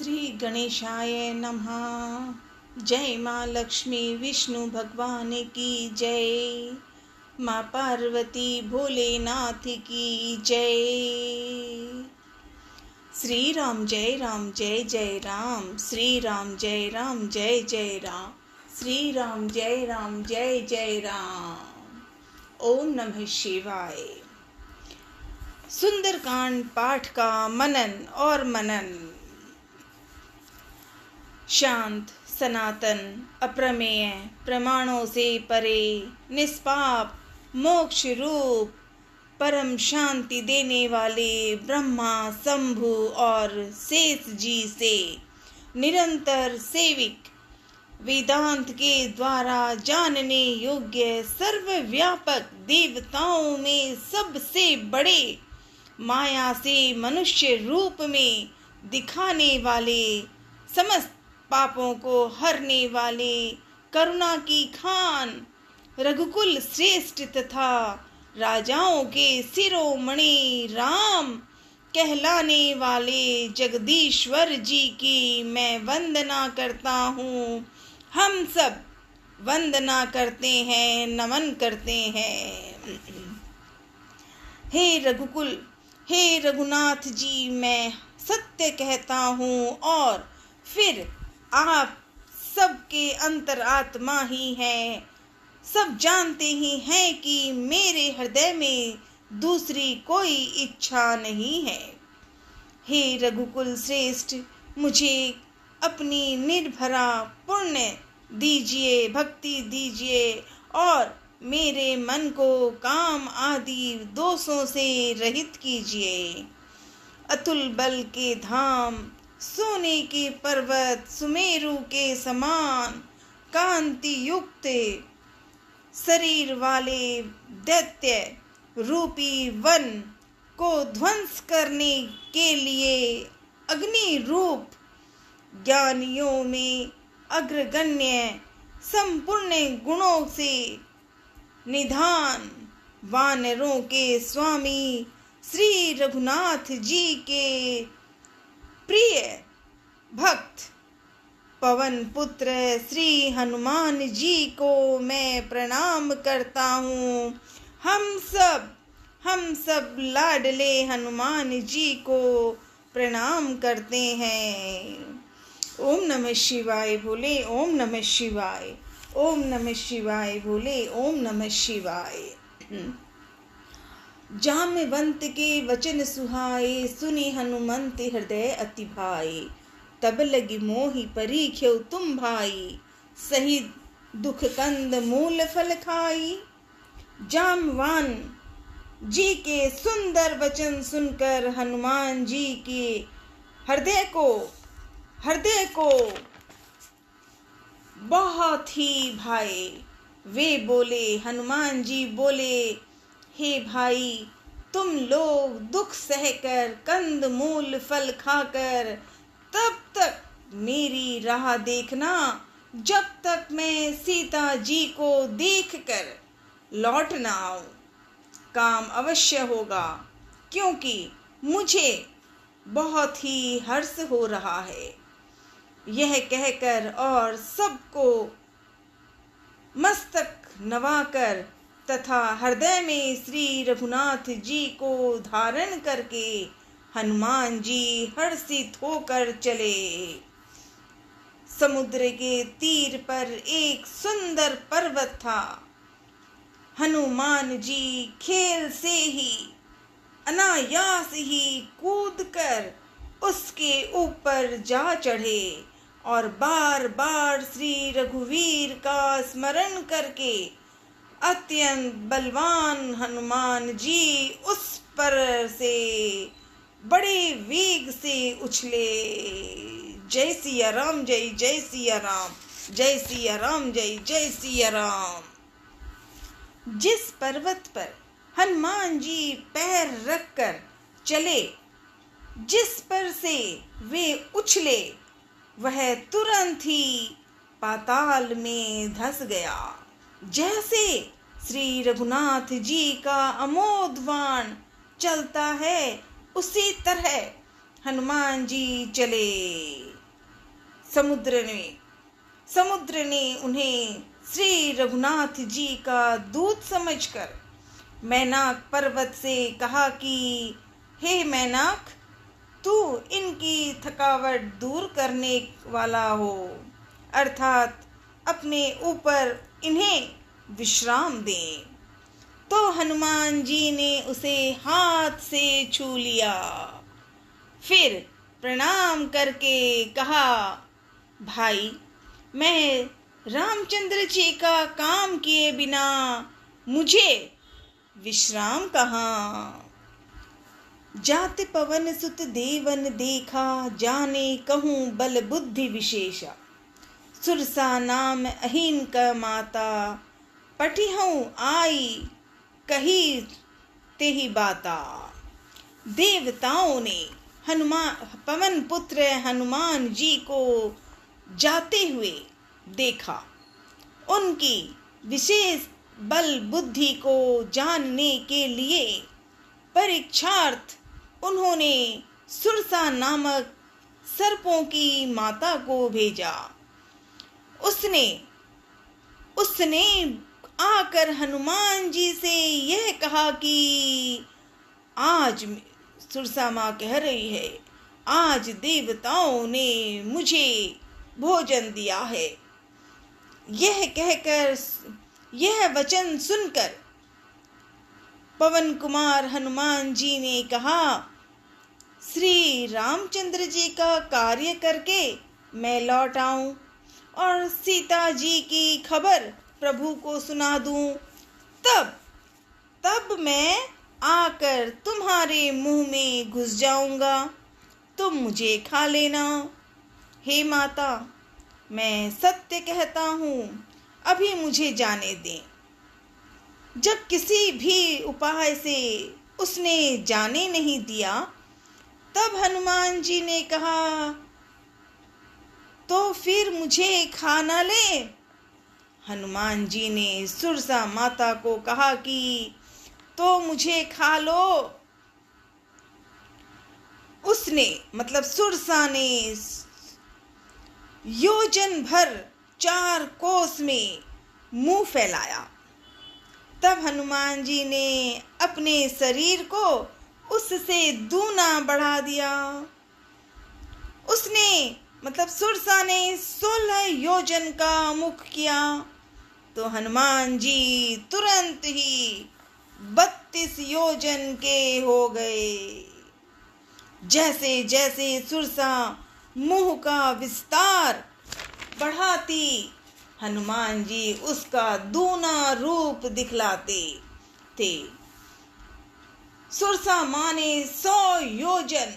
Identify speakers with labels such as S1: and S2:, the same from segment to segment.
S1: श्री गणेशाय नमः। जय माँ लक्ष्मी विष्णु भगवान की जय। माँ पार्वती भोलेनाथ की जय। श्री राम जय जय राम। श्री राम जय जय राम। श्री राम जय जय राम। ओम नमः शिवाय। सुंदरकांड पाठ का मनन और मनन। शांत, सनातन, अप्रमेय, प्रमाणों से परे, निष्पाप, मोक्ष रूप, परम शांति देने वाले ब्रह्मा, शंभु और शेष जी से निरंतर सेविक, वेदांत के द्वारा जानने योग्य सर्वव्यापक देवताओं में सबसे बड़े, माया से मनुष्य रूप में दिखाने वाले, समस्त पापों को हरने वाले, करुणा की खान, रघुकुल श्रेष्ठ तथा राजाओं के शिरोमणि राम कहलाने वाले जगदीश्वर जी की मैं वंदना करता हूँ। हम सब वंदना करते हैं, नमन करते हैं। हे रघुकुल, हे रघुनाथ जी, मैं सत्य कहता हूँ और फिर आप सबके अंतरात्मा ही हैं। सब जानते ही हैं कि मेरे हृदय में दूसरी कोई इच्छा नहीं है। हे रघुकुल श्रेष्ठ, मुझे अपनी निर्भरा पुण्य दीजिए, भक्ति दीजिए और मेरे मन को काम आदि दोषों से रहित कीजिए। अतुल बल के धाम, सोने के पर्वत, सुमेरु के समान कांति युक्त शरीर वाले दैत्य रूपी वन को ध्वंस करने के लिए अग्नि रूप, ज्ञानियों में अग्रगण्य, संपूर्ण गुणों से निधान, वानरों के स्वामी श्री रघुनाथ जी के प्रिय भक्त पवन पुत्र श्री हनुमान जी को मैं प्रणाम करता हूँ। हम सब लाडले हनुमान जी को प्रणाम करते हैं। ओम नमः शिवाय बोले, ओम नमः शिवाय, ओम नमः शिवाय बोले, ओम नमः शिवाय। जामवंत के वचन सुहाए, सुनी हनुमंत हृदय अति भाए। तब लगी मोहि परीख्यो तुम भाई, सही दुख कंद मूल फल खाई। जामवान जी के सुंदर वचन सुनकर हनुमान जी के हृदय को बहुत ही भाए। वे बोले, हनुमान जी बोले, हे भाई, तुम लोग दुख सहकर, कंद मूल फल खाकर तब तक मेरी राह देखना, जब तक मैं सीता जी को देखकर लौट ना आऊं। काम अवश्य होगा, क्योंकि मुझे बहुत ही हर्ष हो रहा है। यह कहकर और सबको मस्तक नवाकर तथा हृदय में श्री रघुनाथ जी को धारण करके हनुमान जी हर्षित होकर चले। समुद्र के तीर पर एक सुंदर पर्वत था। हनुमान जी खेल से ही, अनायास ही कूदकर उसके ऊपर जा चढ़े और बार बार श्री रघुवीर का स्मरण करके अत्यंत बलवान हनुमान जी उस पर से बड़े वेग से उछले। जय सिया राम, जय जय सिया राम, जय सिया राम, जय जय सिया राम। जिस पर्वत पर हनुमान जी पैर रखकर चले, जिस पर से वे उछले, वह तुरंत ही पाताल में धंस गया। जैसे श्री रघुनाथ जी का अमोघ बाण चलता है, उसी तरह हनुमान जी चले। समुद्र ने उन्हें श्री रघुनाथ जी का दूत समझकर मैनाक पर्वत से कहा कि हे मैनाक, तू इनकी थकावट दूर करने वाला हो, अर्थात अपने ऊपर इन्हें विश्राम दे। तो हनुमान जी ने उसे हाथ से छू लिया, फिर प्रणाम करके कहा, भाई, मैं रामचंद्र जी का काम किए बिना मुझे विश्राम कहाँ। जाति पवन सुत देवन देखा, जाने कहूँ बल बुद्धि विशेषा। सुरसा नाम अहीन का माता, पटिहूँ आई कही तेहि बाता। देवताओं ने पवन पुत्र हनुमान जी को जाते हुए देखा। उनकी विशेष बल बुद्धि को जानने के लिए परीक्षार्थ उन्होंने सुरसा नामक सर्पों की माता को भेजा। उसने आकर हनुमान जी से यह कहा कि आज सुरसा माँ कह रही है, आज देवताओं ने मुझे भोजन दिया है। यह कहकर, यह वचन सुनकर पवन कुमार हनुमान जी ने कहा, श्री रामचंद्र जी का कार्य करके मैं लौट आऊं और सीता जी की खबर प्रभु को सुना दूं, तब मैं आकर तुम्हारे मुंह में घुस जाऊंगा, तुम मुझे खा लेना। हे माता, मैं सत्य कहता हूँ, अभी मुझे जाने दें। जब किसी भी उपाय से उसने जाने नहीं दिया, तब हनुमान जी ने कहा, तो फिर मुझे खा न ले। हनुमान जी ने सुरसा माता को कहा कि तो मुझे खा लो। उसने मतलब सुरसा ने योजन भर 4 कोस में मुंह फैलाया। तब हनुमान जी ने अपने शरीर को उससे दूना बढ़ा दिया। उसने मतलब सुरसा ने 16 योजन का मुख किया, तो हनुमान जी तुरंत ही 32 योजन के हो गए। जैसे जैसे सुरसा मुंह का विस्तार बढ़ाती, हनुमान जी उसका दूना रूप दिखलाते थे। सुरसा माँ ने 100 योजन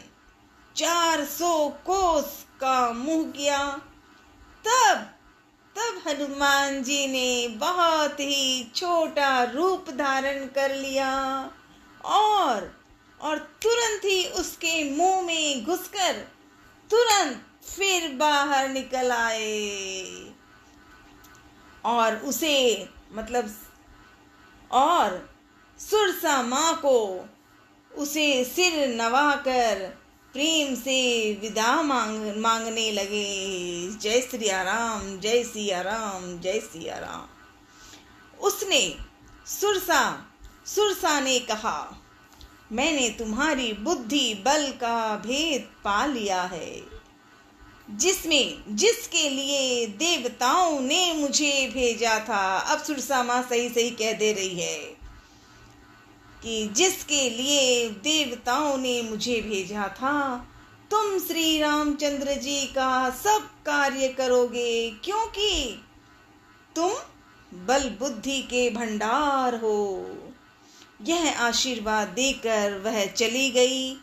S1: 400 कोस का मुंह किया। तब हनुमान जी ने बहुत ही छोटा रूप धारण कर लिया और तुरंत ही उसके मुंह में घुसकर तुरंत फिर बाहर निकल आए और उसे और सुरसा माँ को उसे सिर नवाकर प्रेम से विदा मांगने लगे। जय सिया राम, जय सिया राम, जय सिया राम। उसने सुरसा ने कहा, मैंने तुम्हारी बुद्धि बल का भेद पा लिया है, जिसके लिए देवताओं ने मुझे भेजा था। अब सुरसा माँ सही कह दे रही है कि जिसके लिए देवताओं ने मुझे भेजा था, तुम श्री रामचंद्र जी का सब कार्य करोगे, क्योंकि तुम बल बुद्धि के भंडार हो। यह आशीर्वाद देकर वह चली गई।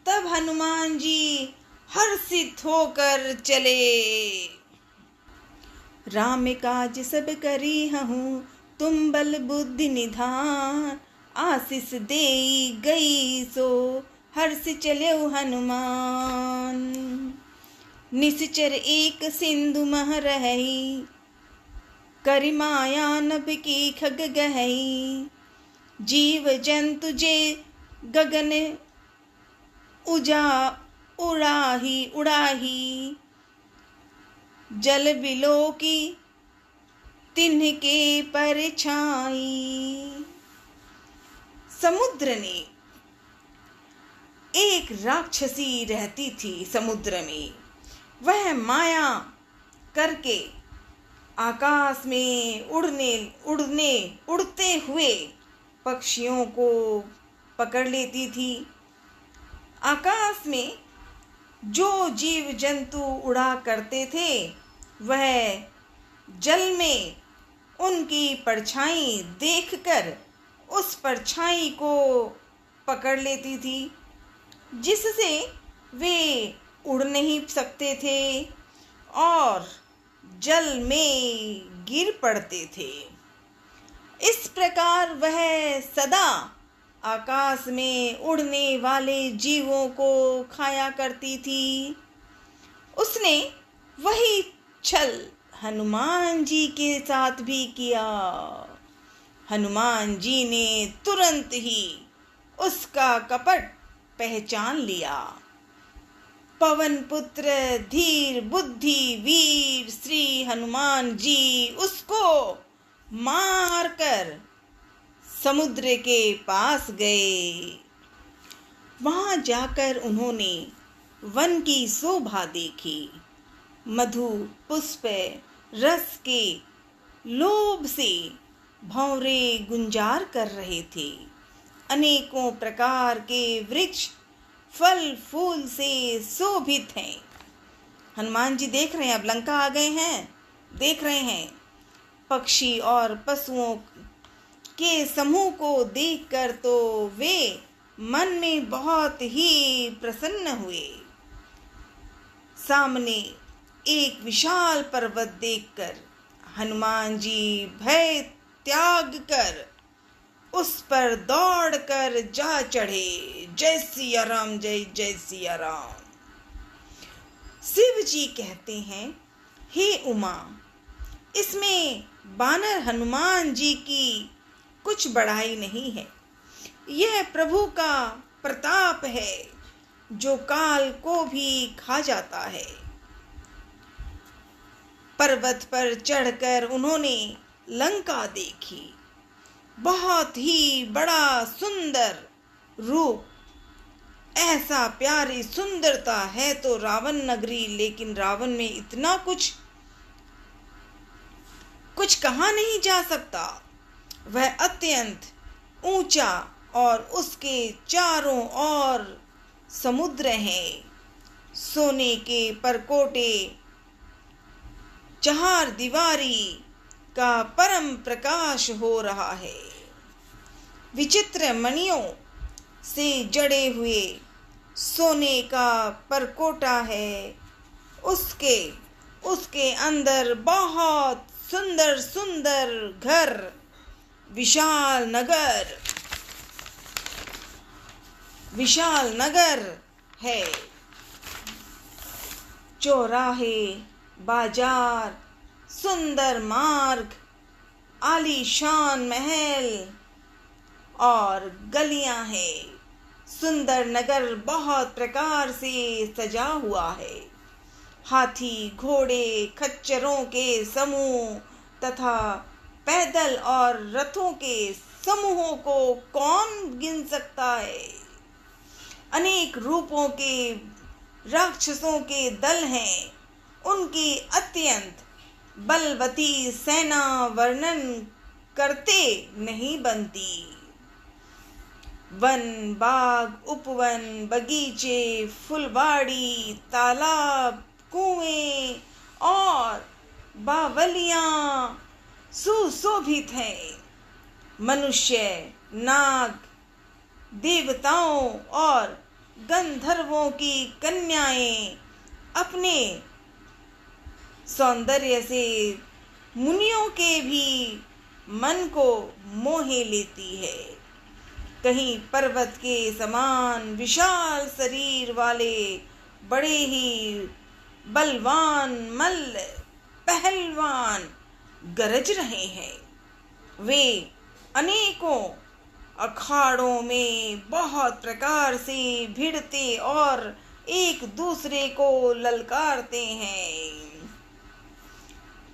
S1: तब हनुमान जी हर्षित होकर चले। राम काज सब करी हूँ, तुम बल बुद्धि निधान। आशीष देई गई सो हर्ष चलो हनुमान। निश्चर एक सिंधु मह रही, करि माया नभ की खग गहई। जीव जंतु जे गगन उड़ाही जल बिलो की तिनके परछाई। समुद्र ने एक राक्षसी रहती थी समुद्र में। वह माया करके आकाश में उड़ते हुए पक्षियों को पकड़ लेती थी। आकाश में जो जीव जंतु उड़ा करते थे वह जल में उनकी परछाई देखकर उस परछाई को पकड़ लेती थी, जिससे वे उड़ नहीं सकते थे और जल में गिर पड़ते थे। इस प्रकार वह सदा आकाश में उड़ने वाले जीवों को खाया करती थी। उसने वही छल हनुमान जी के साथ भी किया। हनुमान जी ने तुरंत ही उसका कपट पहचान लिया। पवन पुत्र धीर बुद्धि वीर श्री हनुमान जी उसको मार कर समुद्र के पास गए। वहां जाकर उन्होंने वन की शोभा देखी। मधु पुष्प रस के लोभ से भंवरे गुंजार कर रहे थे। अनेकों प्रकार के वृक्ष फल फूल से शोभित हैं। हनुमान जी देख रहे हैं, अब लंका आ गए हैं, देख रहे हैं। पक्षी और पशुओं के समूह को देखकर तो वे मन में बहुत ही प्रसन्न हुए। सामने एक विशाल पर्वत देखकर हनुमान जी भय त्याग कर उस पर दौड़कर जा चढ़े। जय सिया राम, जय जय सिया राम। शिव जी कहते हैं, हे उमा, इसमें बानर हनुमान जी की कुछ बड़ाई नहीं है। यह प्रभु का प्रताप है जो काल को भी खा जाता है। पर्वत पर चढ़कर उन्होंने लंका देखी। बहुत ही बड़ा सुंदर रूप, ऐसा प्यारी सुंदरता है तो रावण नगरी, लेकिन रावण में इतना कुछ कहा नहीं जा सकता। वह अत्यंत ऊंचा और उसके चारों ओर समुद्र है। सोने के परकोटे, चार दीवारी का परम प्रकाश हो रहा है। विचित्र मणियों से जड़े हुए सोने का परकोटा है। उसके अंदर बहुत सुंदर सुंदर घर, विशाल नगर है। चौराहे, बाजार, सुंदर मार्ग, आलीशान महल और गलियां हैं। सुंदर नगर बहुत प्रकार से सजा हुआ है। हाथी, घोड़े, खच्चरों के समूह तथा पैदल और रथों के समूहों को कौन गिन सकता है। अनेक रूपों के राक्षसों के दल हैं। उनकी अत्यंत बलवती सेना वर्णन करते नहीं बनती। वन, बाग, उपवन, बगीचे, फुलवाड़ी, तालाब, कुएं और बावलियां सुशोभित हैं। मनुष्य, नाग, देवताओं और गंधर्वों की कन्याएं अपने सौंदर्य से मुनियों के भी मन को मोहे लेती है। कहीं पर्वत के समान विशाल शरीर वाले बड़े ही बलवान मल्ल पहलवान गरज रहे हैं। वे अनेकों अखाड़ों में बहुत प्रकार से भिड़ते और एक दूसरे को ललकारते हैं।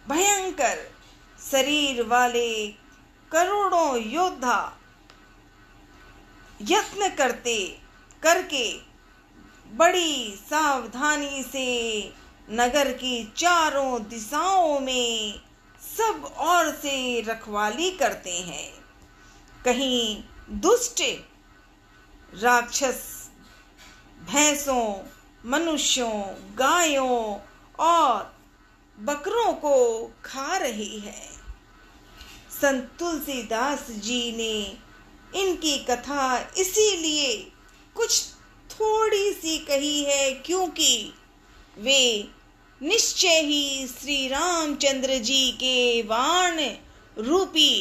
S1: भयंकर शरीर वाले करोड़ों योद्धा यत्न करके बड़ी सावधानी से नगर की चारों दिशाओं में सब ओर से रखवाली करते हैं। कहीं दुष्ट राक्षस भैंसों, मनुष्यों, गायों और बकरों को खा रही है। संत तुलसीदास जी ने इनकी कथा इसीलिए कुछ थोड़ी सी कही है क्योंकि वे निश्चय ही श्री रामचंद्र जी के वाण रूपी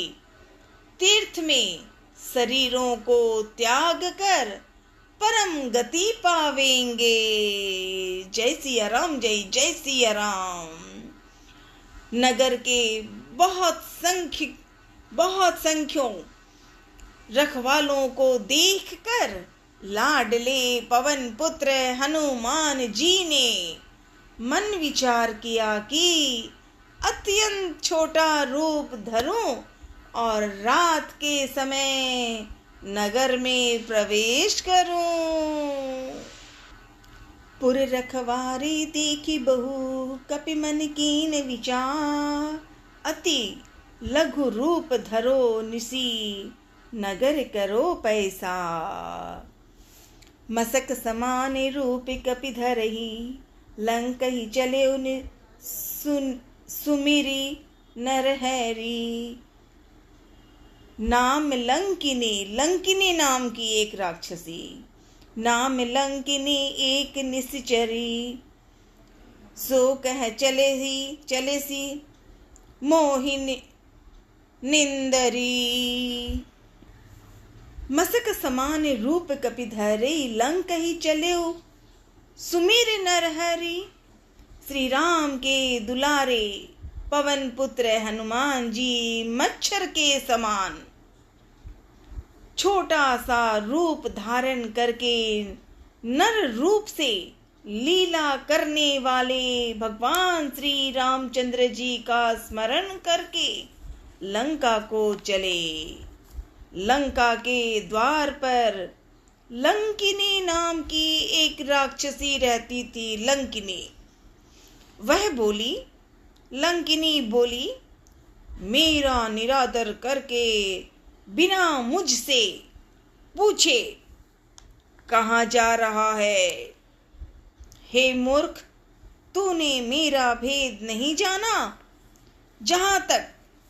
S1: तीर्थ में शरीरों को त्याग कर परम गति पावेंगे। जय सिया राम, जय जय सिया राम। नगर के बहुत संख्यों रखवालों को देखकर लाडले पवन पुत्र हनुमान जी ने मन विचार किया कि अत्यंत छोटा रूप धरूं और रात के समय नगर में प्रवेश करूं। पुर रखवारी देखी बहु कपि मन कीन विचार, अति लघु रूप धरो निसी नगर करो पैसा। मसक समान रूप कपि धरही लंक ही चले उन सुमिरी नरहरी। नाम लंकिनी नाम की एक राक्षसी, नाम लंकिनी एक निश्चरी। सो कह चले सी मोहिनी निंदरी। मसक समान रूप कपि धरे लंक ही चले सुमिर नरहरि। श्री राम के दुलारे पवन पुत्र हनुमान जी मच्छर के समान छोटा सा रूप धारण करके नर रूप से लीला करने वाले भगवान श्री रामचंद्र जी का स्मरण करके लंका को चले। लंका के द्वार पर लंकिनी नाम की एक राक्षसी रहती थी। लंकिनी बोली, मेरा निरादर करके बिना मुझसे पूछे कहाँ जा रहा है? हे मूर्ख, तूने मेरा भेद नहीं जाना? जहाँ तक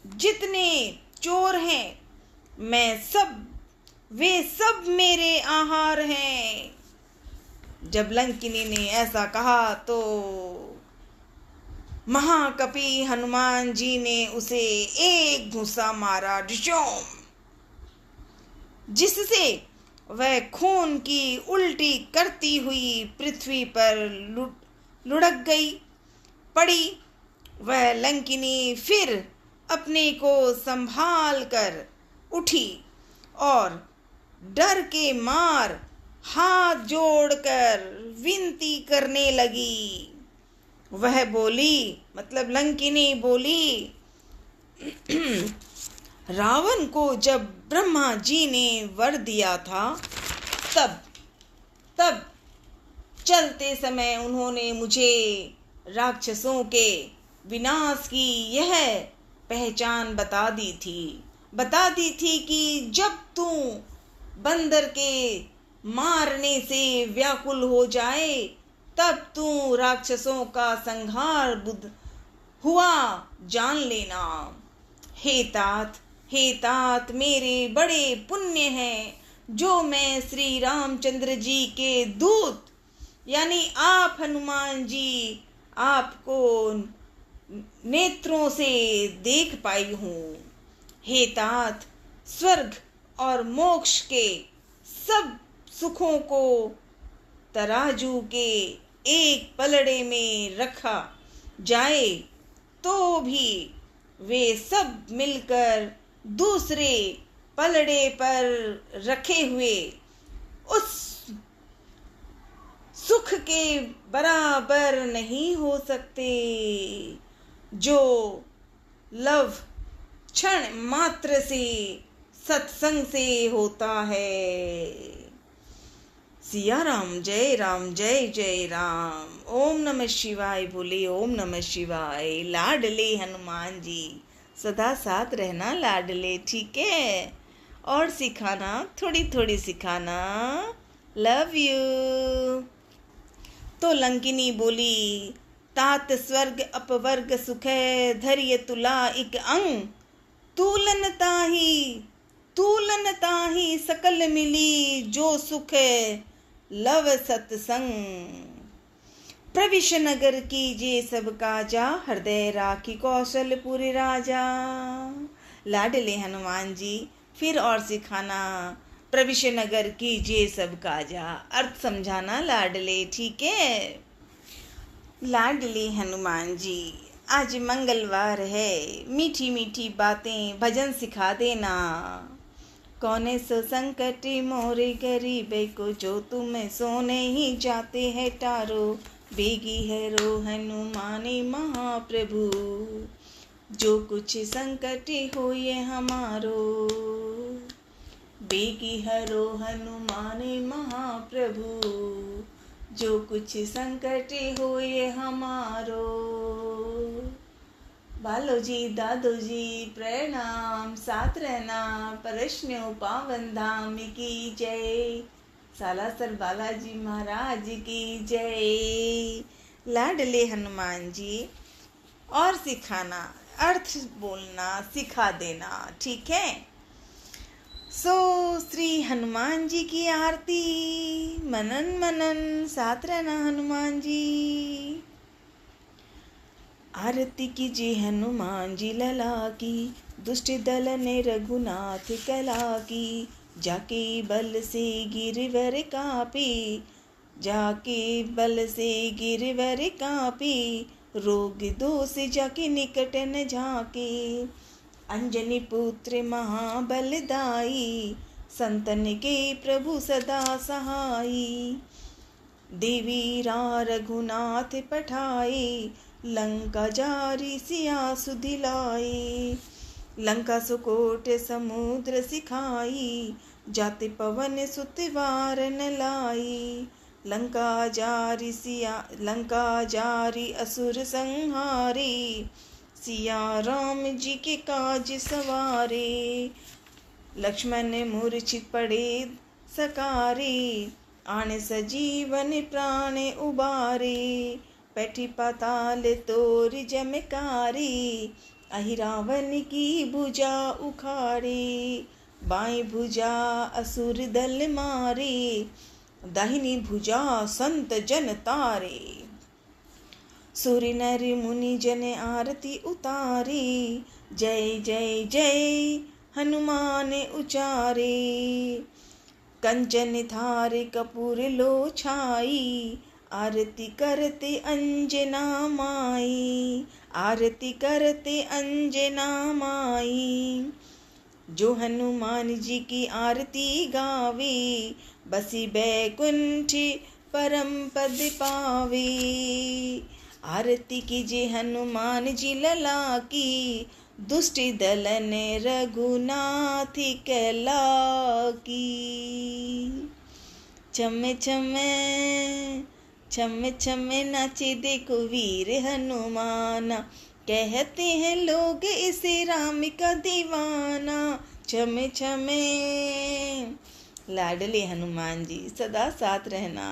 S1: जितने चोर हैं वे सब मेरे आहार हैं। जब लंकिनी ने ऐसा कहा तो महाकपि हनुमान जी ने उसे एक घूंसा मारा, डिशोम, जिससे वह खून की उल्टी करती हुई पृथ्वी पर लुढ़क पड़ी। वह लंकिनी फिर अपने को संभाल कर उठी और डर के मार हाथ जोड़कर विनती करने लगी। वह बोली, मतलब लंकिनी बोली, रावण को जब ब्रह्मा जी ने वर दिया था तब चलते समय उन्होंने मुझे राक्षसों के विनाश की यह पहचान बता दी थी कि जब तू बंदर के मारने से व्याकुल हो जाए तब तू राक्षसों का संहार बुद्ध हुआ जान लेना। हे तात मेरे बड़े पुण्य हैं जो मैं श्री रामचंद्र जी के दूत यानी आप हनुमान जी आपको नेत्रों से देख पाई हूँ। हे तात, स्वर्ग और मोक्ष के सब सुखों को तराजू के एक पलड़े में रखा जाए तो भी वे सब मिलकर दूसरे पलड़े पर रखे हुए उस सुख के बराबर नहीं हो सकते। जो लव क्षण मात्र से सत्संग से होता है। सिया राम जय जय राम। ओम नमः शिवाय बोले, ओम नमः शिवाय। लाडले हनुमान जी, सदा साथ रहना लाडले, ठीक है? और सिखाना, थोड़ी थोड़ी सिखाना। Love you. तो लंकिनी बोली, तात स्वर्ग अपवर्ग सुख धैर्य तुला एक अंग, तूलन ताही सकल मिली, जो सुख लव सत्संग। प्रविश नगर कीजिए सब काजा, हृदय राखी कौशलपुर राजा। लाडले हनुमान जी, फिर और सिखाना। प्रविश नगर कीजिए सब काजा, अर्थ समझाना लाडले, ठीक है? लाडले हनुमान जी, आज मंगलवार है, मीठी मीठी बातें भजन सिखा देना। कौने सो संकट मोरे गरीब को, जो तुम सोने ही जाते हैं टारो, बेगी है रो हनुमानी महाप्रभु, जो कुछ संकट हो ये हमारो, बेगी है रो हनुमानी महाप्रभु, जो कुछ संकट हो ये हमारो। बालो जी दादो जी प्रणाम, साथ रहना। प्रश्न पावन धाम की जय। सालासर बालाजी महाराज की जय। लाडले हनुमान जी, और सिखाना, अर्थ बोलना सिखा देना, ठीक है? सो श्री हनुमान जी की आरती, मनन मनन, साथ रहना हनुमान जी। आरती कीजिए हनुमान जी लला की, दुष्ट दल ने रघुनाथ कला की, जाके बल से गिरवर कापी, जाके बल से गिरवर कापी, रोग दोष जाके निकट न झाके, अंजनी पुत्र महाबलदाई, संतन के प्रभु सदा सहाई, देवी रा रघुनाथ पठाई, लंका जारी सिया सुदिलाई, लंका सुकोट समुद्र सिखाई, जाते पवन सुतवार न लाई, लंका जारी असुर संहारी, सिया राम जी के काज सवारे, लक्ष्मण मूर्छित पड़े सकारे, आने सजीवन प्राण उबारे, पैठी पाताल तोर जमकारी, अहि रावण की भुजा उखाड़े, बाएं भुजा असुर दल मारे, दाहिनी भुजा संत जन तारे, सूर्य नर मुनि जन आरती उतारे, जय जय जय हनुमान उचारे, कंचन थारे कपूर लो छाई, आरती करते अंजना माई, आरती करते अंजना माई, जो हनुमान जी की आरती गावे, बसी बैकुंठ परम पद पावे, आरती कीजिए हनुमान जी लला की, दुष्ट दल ने रघुनाथ कला की। छमे छमे छमे छमे नाचे देखो वीर हनुमाना, कहते हैं लोग इसे राम का दीवाना। छमे छमे। लाडले हनुमान जी, सदा साथ रहना,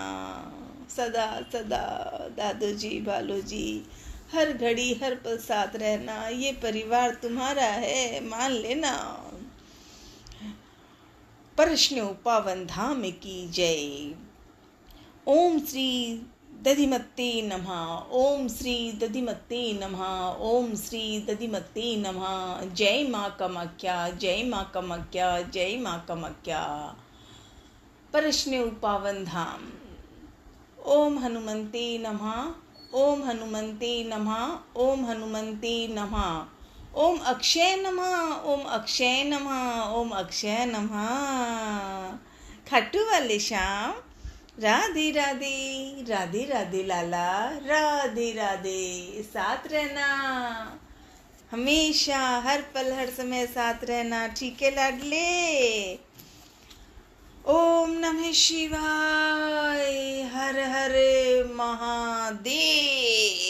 S1: सदा सदा दादू जी बालो जी, हर घड़ी हर पल साथ रहना। ये परिवार तुम्हारा है, मान लेना। प्रश्नो पावन धाम की जय। ओम श्री दधिमते नमः, ओम श्री दधिमते नमः, ओम श्री दधिमते नमः। जय माँ कामाख्या, जय माँ कामाख्या, जय माँ कामाख्या। प्रश्न पावन धाम। ओम हनुमते नमः, ओम हनुमते नमः, ओम हनुमते नमः। ओम अक्षय नमः, ओम अक्षय नमः, ओम अक्षय नमः। खाटू वाले श्याम, राधे राधे, राधे राधे लाला, राधे राधे। साथ रहना, हमेशा हर पल हर समय साथ रहना, ठीक है लाडले। ओम नमः शिवाय, हर हर महादेव।